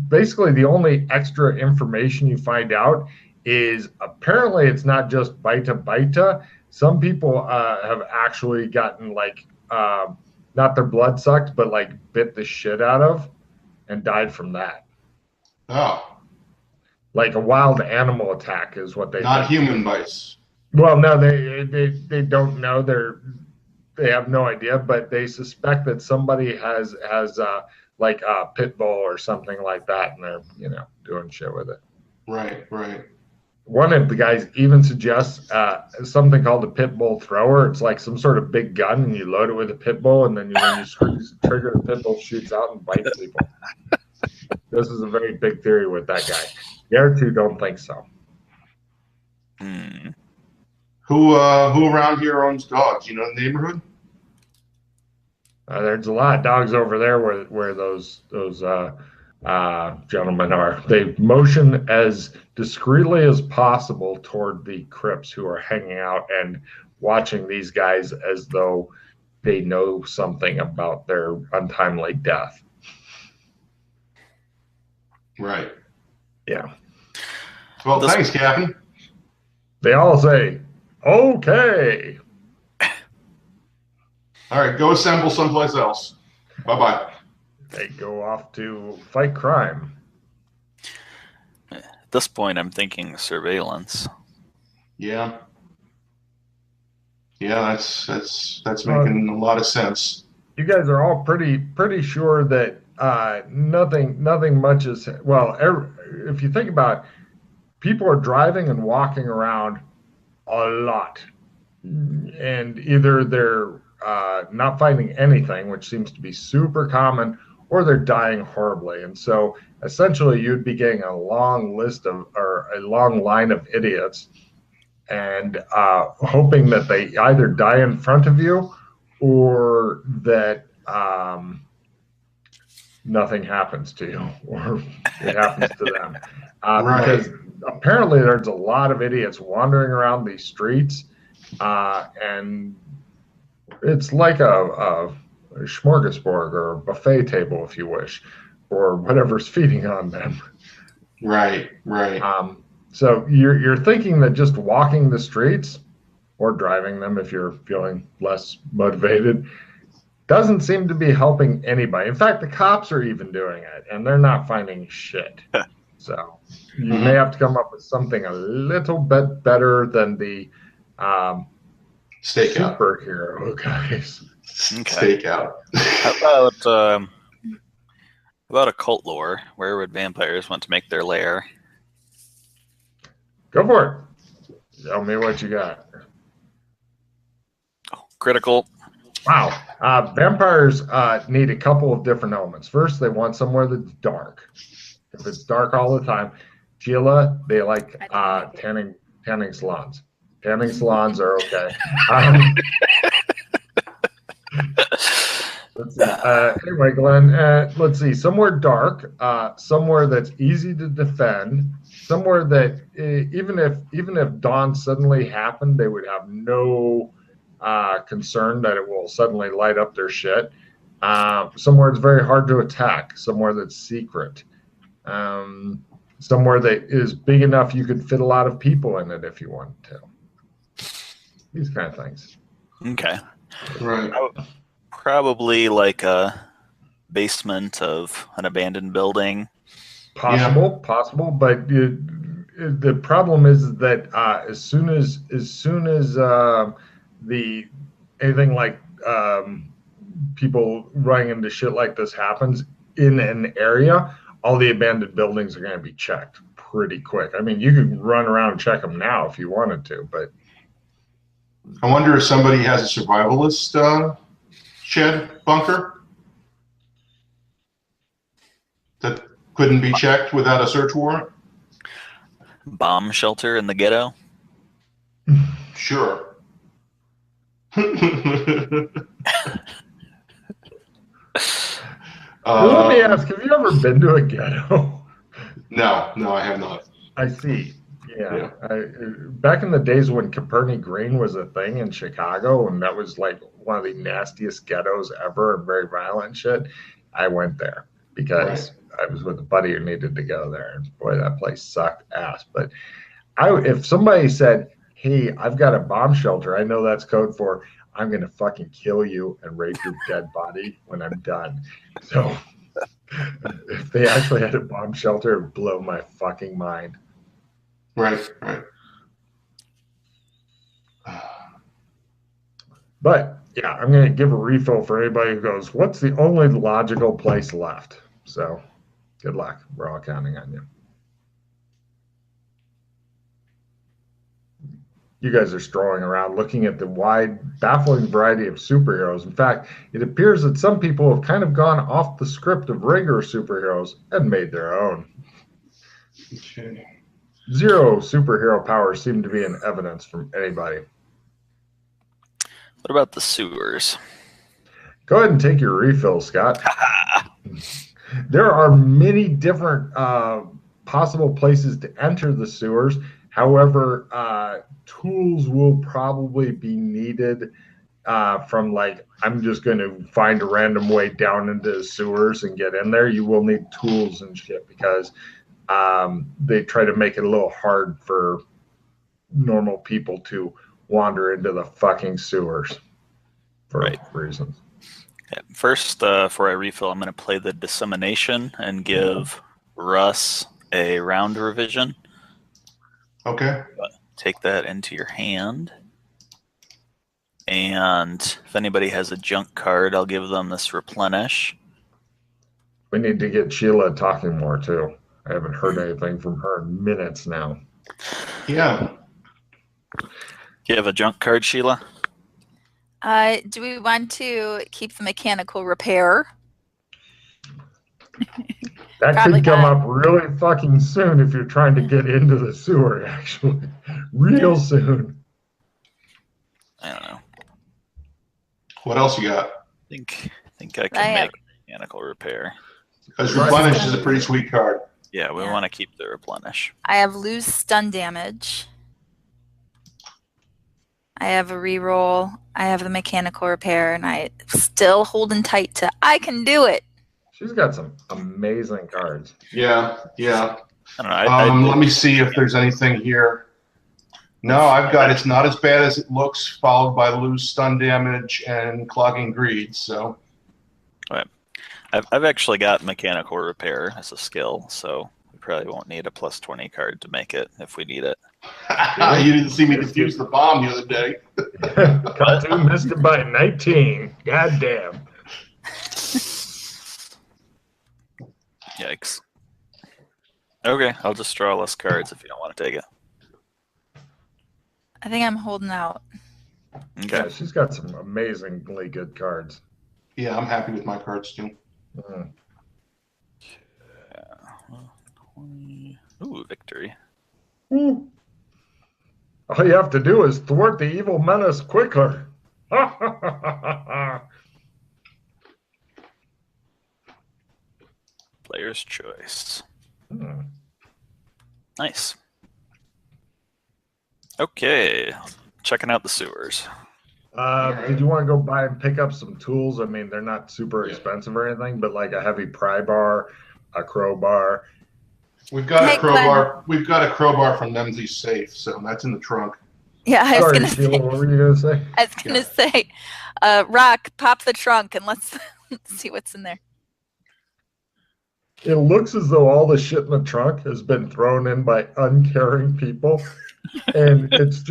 Basically, the only extra information you find out is apparently it's not just Baita Baita. some people have actually gotten like not their blood sucked, but like bit the shit out of and died from that. Oh, Like a wild animal attack is what they not think. human bites. Well, no, they don't know. They have no idea, but they suspect that somebody has like a pit bull or something like that, and they're doing shit with it. Right, right. One of the guys even suggests something called a pit bull thrower. It's like some sort of big gun, and you load it with a pit bull, and then when you squeeze the trigger, the pit bull shoots out and bites people. This is a very big theory with that guy. The other two don't think so. Who around here owns dogs? You know the neighborhood? There's a lot of dogs over there where those gentlemen are. They motion as discreetly as possible toward the Crips who are hanging out and watching these guys as though they know something about their untimely death. Right. Yeah. Well, thanks, Captain. They all say, okay. All right, go assemble someplace else. Bye-bye. They go off to fight crime. At this point, I'm thinking surveillance. Yeah. Yeah, that's making a lot of sense. You guys are all pretty sure that nothing much is if you think about it, people are driving and walking around a lot, and either they're not finding anything, which seems to be super common, or they're dying horribly. And so essentially you'd be getting a long list or a long line of idiots and hoping that they either die in front of you or that nothing happens to you or it happens to them. Right. Because apparently there's a lot of idiots wandering around these streets and it's like a smorgasbord or a buffet table, if you wish, or whatever's feeding on them. Right, right. So you're thinking that just walking the streets or driving them, if you're feeling less motivated, doesn't seem to be helping anybody. In fact, the cops are even doing it, and they're not finding shit. So you may have to come up with something a little bit better than the Stakeout. Superhero guys. Okay. Stakeout. How about occult lore? Where would vampires want to make their lair? Go for it. Tell me what you got. Critical. Wow. Vampires need a couple of different elements. First, they want somewhere that's dark. If it's dark all the time, Sheila, they like tanning salons. Tanning salons are okay. Let's see. Anyway, Glenn, let's see. Somewhere dark, somewhere that's easy to defend, somewhere that even if dawn suddenly happened, they would have no concern that it will suddenly light up their shit. Somewhere it's very hard to attack, somewhere that's secret, somewhere that is big enough you could fit a lot of people in it if you wanted to. These kind of things. Okay. Right. Probably like a basement of an abandoned building. Possible, but the problem is that as soon as anything like people running into shit like this happens in an area, all the abandoned buildings are going to be checked pretty quick. I mean, you could run around and check them now if you wanted to, but I wonder if somebody has a survivalist shed bunker that couldn't be checked without a search warrant. Bomb shelter in the ghetto. Sure. let me ask, have you ever been to a ghetto? No, I have not. I see. Yeah. Back in the days when Capernaum Green was a thing in Chicago, and that was like one of the nastiest ghettos ever and very violent shit, I went there because I was with a buddy who needed to go there. And boy, that place sucked ass. But if somebody said, hey, I've got a bomb shelter. I know that's code for I'm going to fucking kill you and rape your dead body when I'm done. So if they actually had a bomb shelter, it would blow my fucking mind. Right, right. But yeah, I'm going to give a refill for anybody who goes, what's the only logical place left? So good luck. We're all counting on you. You guys are strolling around looking at the wide, baffling variety of superheroes. In fact, it appears that some people have kind of gone off the script of regular superheroes and made their own. Okay. Zero superhero powers seem to be in evidence from anybody. What about the sewers? Go ahead and take your refill, Scott. There are many different possible places to enter the sewers. However, tools will probably be needed from like, I'm just going to find a random way down into the sewers and get in there. You will need tools and shit because they try to make it a little hard for normal people to wander into the fucking sewers for reasons. Okay. First, before I refill, I'm going to play the dissemination and give Russ a round revision. Okay. Take that into your hand. And if anybody has a junk card, I'll give them this replenish. We need to get Sheila talking more too. I haven't heard anything from her in minutes now. Yeah. Do you have a junk card, Sheila? Do we want to keep the mechanical repair? That Probably could come not. up really fucking soon if you're trying to get into the sewer, actually. Real soon. I don't know. What else you got? I think I can make mechanical repair. Because replenish is a pretty sweet card. Yeah, we want to keep the replenish. I have lose stun damage. I have a reroll. I have the mechanical repair, and I still holding tight to I can do it. She's got some amazing cards. Yeah, yeah. I don't know. Let me see if there's anything here. No, I've got it's not as bad as it looks, followed by lose stun damage and clogging greed. So, Okay. I've actually got mechanical repair as a skill, so we probably won't need a plus 20 card to make it if we need it. you didn't see me defuse the bomb the other day. Cartoon missed it by 19. God damn. Yikes. Okay, I'll just draw less cards if you don't want to take it. I think I'm holding out. Okay. Yeah, she's got some amazingly good cards. Yeah, I'm happy with my cards too. Ooh, victory. Ooh. All you have to do is thwart the evil menace quicker. Player's choice. Nice. Okay, checking out the sewers. Did you want to go by and pick up some tools? I mean, they're not super expensive or anything, but like a heavy pry bar, a crowbar. We've got a crowbar. We've got a crowbar from Nemzi's safe, so that's in the trunk. Yeah, I was Sorry, gonna Sheila, say. what were you gonna say? I was gonna say, Rock, pop the trunk and let's see what's in there. It looks as though all the shit in the trunk has been thrown in by uncaring people. And it's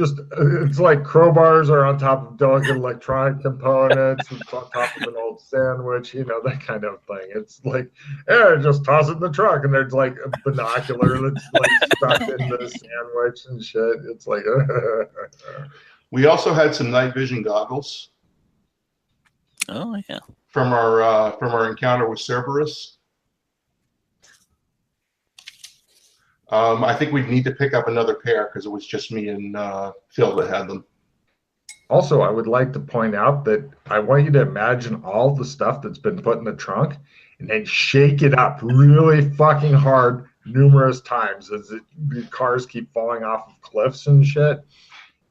like crowbars are on top of delicate electronic components. It's on top of an old sandwich, that kind of thing. It's like, just toss it in the trunk. And there's like a binocular that's like stuck in the sandwich and shit. It's like, We also had some night vision goggles. Oh yeah. From our encounter with Cerberus. I think we'd need to pick up another pair because it was just me and Phil that had them. Also, I would like to point out that I want you to imagine all the stuff that's been put in the trunk and then shake it up really fucking hard numerous times as the cars keep falling off of cliffs and shit.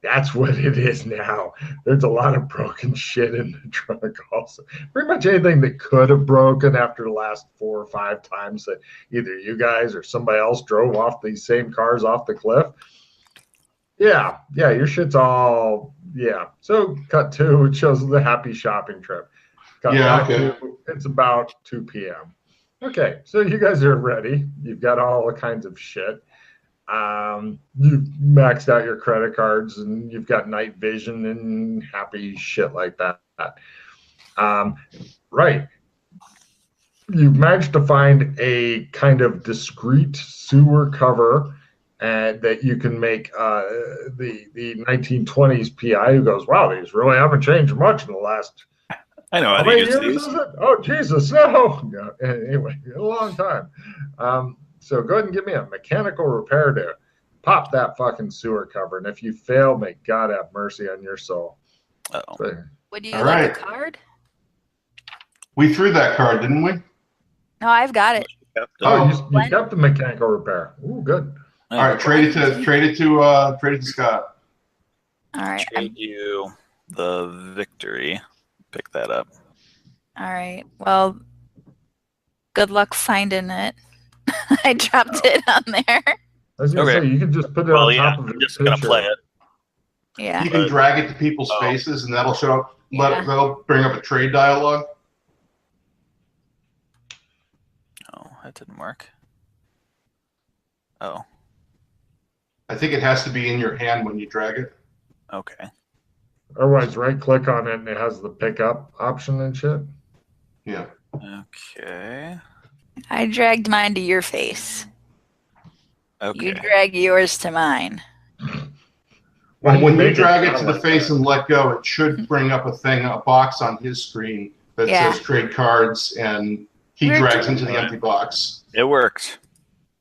That's what it is now. There's a lot of broken shit in the trunk also. Pretty much anything that could have broken after the last 4 or 5 times that either you guys or somebody else drove off these same cars off the cliff. Yeah, your shit's all So cut to it shows the happy shopping trip. Cut back to it's about 2 p.m. Okay, so you guys are ready. You've got all the kinds of shit. You've maxed out your credit cards and you've got night vision and happy shit like that. Right. You've managed to find a kind of discrete sewer cover that you can make the 1920s PI who goes, wow, these really haven't changed much in the last I know how many to use years these. is it? Oh, Jesus, no. Anyway, a long time. So go ahead and give me a mechanical repair to pop that fucking sewer cover. And if you fail, may God have mercy on your soul. Oh. Would you like a card? We threw that card, didn't we? No, I've got it. You kept the mechanical repair. Ooh, good. All right, trade it to Scott. All right. Trade you the victory. Pick that up. All right. Well, good luck finding it. I dropped it on there. I was going to say, you can just put it on top of it. I'm just going to play it. Yeah. You can drag it to people's faces, and that'll show up. That'll bring up a trade dialogue. Oh, that didn't work. Oh. I think it has to be in your hand when you drag it. Okay. Otherwise, right-click on it, and it has the pickup option and shit. Yeah. Okay. I dragged mine to your face. Okay. You drag yours to mine. Well, when you drag it to the face and let go, it should bring up a box on his screen that says trade cards, and he drags into the empty box. It worked.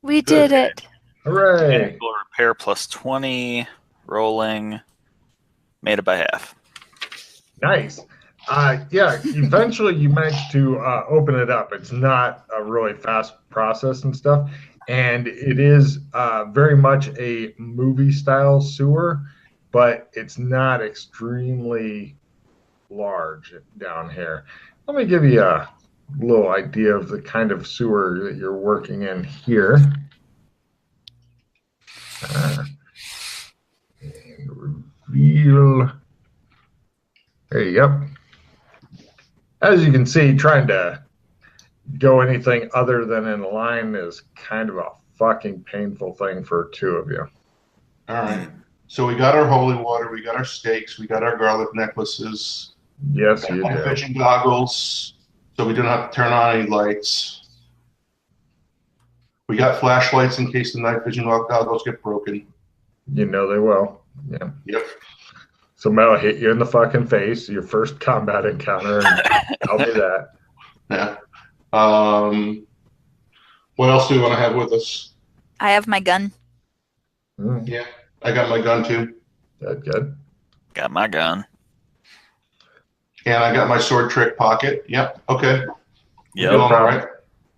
We did it. Hooray. Mechanical repair plus 20. Rolling. Made it by half. Nice. Eventually you manage to open it up. It's not a really fast process and stuff. And it is very much a movie-style sewer, but it's not extremely large down here. Let me give you a little idea of the kind of sewer that you're working in here. And reveal. There you go. As you can see, trying to go anything other than in line is kind of a fucking painful thing for two of you. All right. So we got our holy water, we got our steaks, we got our garlic necklaces. Yes, you do. Fishing goggles, so we don't have to turn on any lights. We got flashlights in case the night vision goggles get broken. You know they will. Yeah. Yep. Somebody will hit you in the fucking face, your first combat encounter, and I'll do that. Yeah. What else do we want to have with us? I have my gun. Yeah, I got my gun too. Good. Got my gun. And I got my sword trick pocket. Yep. Okay. Yep. All right.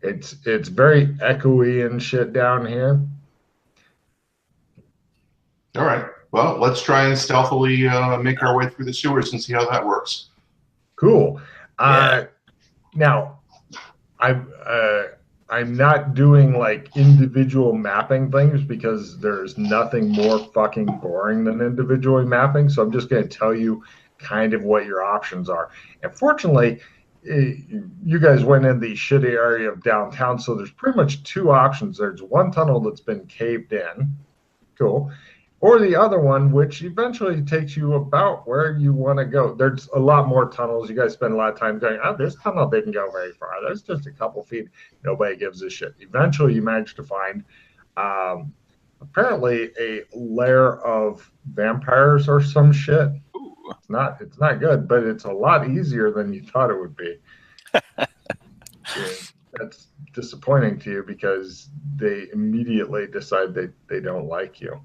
It's very echoey and shit down here. All right. Well, let's try and stealthily make our way through the sewers and see how that works. Cool. Now, I'm not doing like individual mapping things because there's nothing more fucking boring than individually mapping. So I'm just going to tell you kind of what your options are. And fortunately, you guys went in the shitty area of downtown, so there's pretty much two options. There's one tunnel that's been caved in. Cool. Or the other one, which eventually takes you about where you want to go. There's a lot more tunnels. You guys spend a lot of time going, oh, this tunnel didn't go very far. There's just a couple feet. Nobody gives a shit. Eventually, you manage to find apparently a lair of vampires or some shit. Ooh. It's not good, but it's a lot easier than you thought it would be. That's disappointing to you because they immediately decide they don't like you,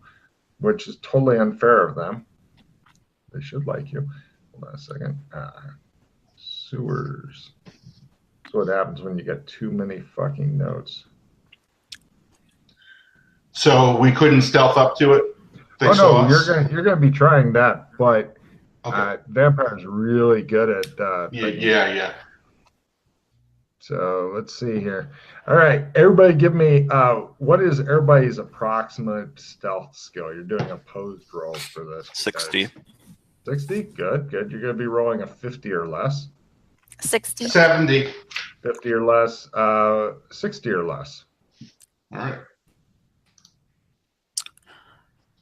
which is totally unfair of them. They should like you. Hold on a second. Sewers. That's what happens when you get too many fucking notes. So we couldn't stealth up to it? You're gonna be trying that, but Vampire's really good at yeah. So let's see here. All right, everybody give me what is everybody's approximate stealth skill? You're doing opposed rolls for this. 60. 60? Good, good. You're going to be rolling a 50 or less. 60. 70. 50 or less. 60 or less. All right.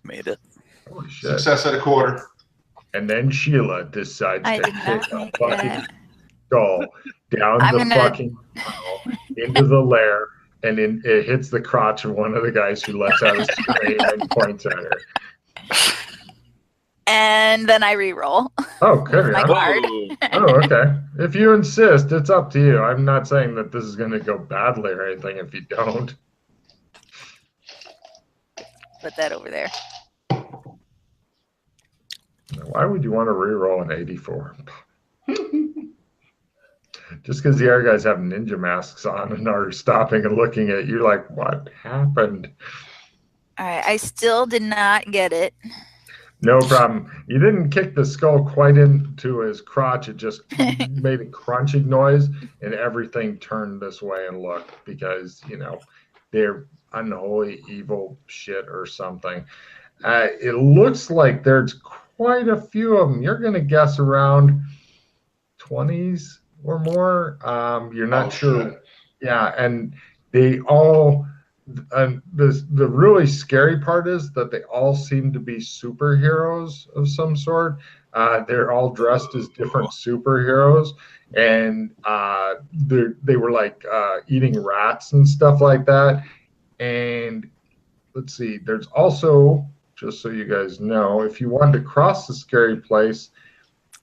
Made it. Holy shit. Success at a quarter. And then Sheila decides I to did take not a make fucking it. skull down I'm the gonna- fucking tunnel into the lair, and it hits the crotch of one of the guys who lets out a scream and points at her. And then I re-roll. Oh, good. My Huh? card. Oh, okay. If you insist, it's up to you. I'm not saying that this is going to go badly or anything if you don't. Put that over there. Why would you want to re-roll an 84? Just because the other guys have ninja masks on and are stopping and looking at you like, what happened? All right. I still did not get it. No problem. You didn't kick the skull quite into his crotch. It just made a crunching noise, and everything turned this way and looked because, you know, they're unholy, evil shit or something. It looks like there's quite a few of them. You're going to guess around 20s or more. You're not sure. Shit. Yeah, and they all. And the really scary part is that they all seem to be superheroes of some sort. They're all dressed as different superheroes, and they were like eating rats and stuff like that. And let's see, there's also, just so you guys know, if you wanted to cross the scary place,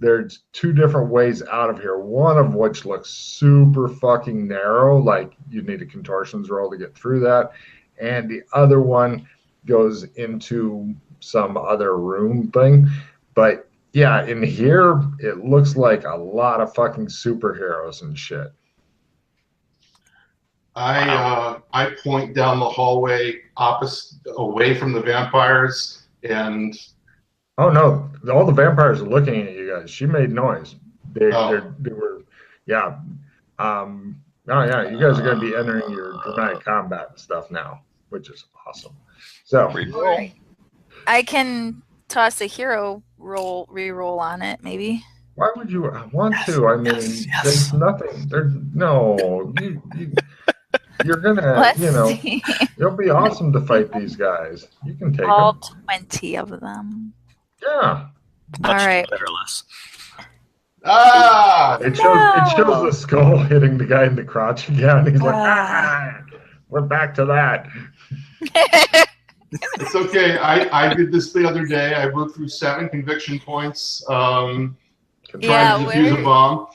there's two different ways out of here. One of which looks super fucking narrow, like you need a contortions roll to get through that. And the other one goes into some other room thing. But yeah, in here, it looks like a lot of fucking superheroes and shit. I point down the hallway opposite, away from the vampires, and Oh no, all the vampires are looking at you guys. She made noise. They were, yeah. Oh yeah, you guys are going to be entering your dramatic combat and stuff now, which is awesome. So, Reroll. I can toss a hero re-roll on it, maybe. why would you want to? I mean, yes. there's nothing. There's no. You're gonna, Let's you know, see. it'll be awesome to fight these guys. You can take All them. 20 of them. Yeah. Much All right. better or less. It shows the skull hitting the guy in the crotch again. He's like, we're back to that. it's okay. I did this the other day. I moved through 7 conviction points trying to defuse a bomb.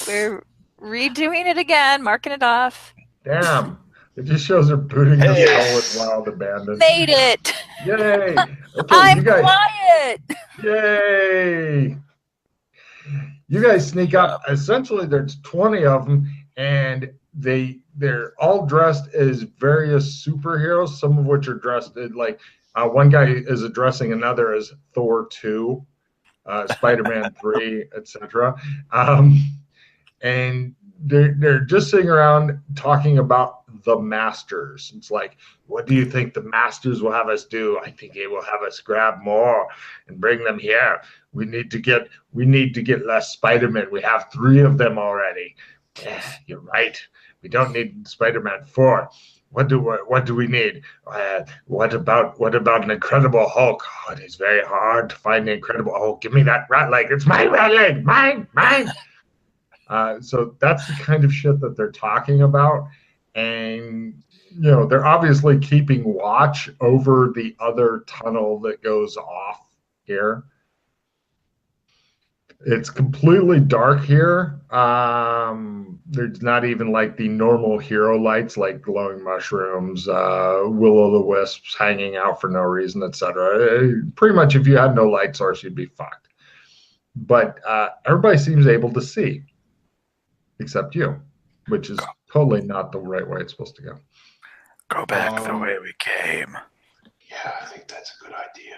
We're redoing it again, marking it off. Damn. It just shows her booting the skull with wild abandon. Made it. Yay. Okay, I'm you guys. quiet. Yay. You guys sneak up. Essentially, there's 20 of them, and they're all dressed as various superheroes, some of which are dressed in, like, one guy is addressing another as Thor 2, Spider-Man 3, etc. And they're just sitting around talking about the Masters. It's like, what do you think the Masters will have us do? I think they will have us grab more and bring them here. We need to get less Spider-Man. We have 3 of them already. Yeah, you're right. We don't need Spider-Man 4. What do we need? What about an Incredible Hulk? Oh, it is very hard to find the Incredible Hulk. Give me that rat leg. It's my rat leg. Mine. So that's the kind of shit that they're talking about. And, you know, they're obviously keeping watch over the other tunnel that goes off here. It's completely dark here. There's not even like the normal hero lights, like glowing mushrooms, will-o'-the-wisps hanging out for no reason, etc. Pretty much if you had no light source, you'd be fucked. But everybody seems able to see, except you, which is totally not the right way it's supposed to go. Go back the way we came. Yeah, I think that's a good idea.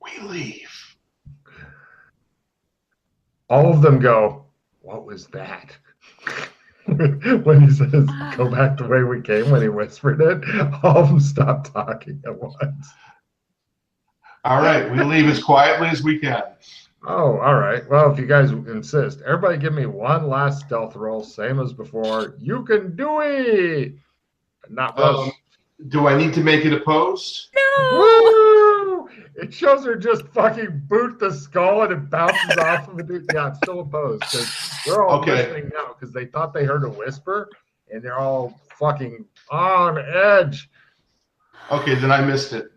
We leave. All of them go, what was that? when he says, go back the way we came, when he whispered it, all of them stopped talking at once. All right, we leave as quietly as we can. Oh, all right. Well, if you guys insist, everybody give me one last stealth roll, same as before. You can do it! Not Russ. Do I need to make it opposed? No! Woo! It shows her just fucking boot the skull and it bounces off of it. Yeah, it's still opposed because they're all listening now because they thought they heard a whisper and they're all fucking on edge. Okay, then I missed it.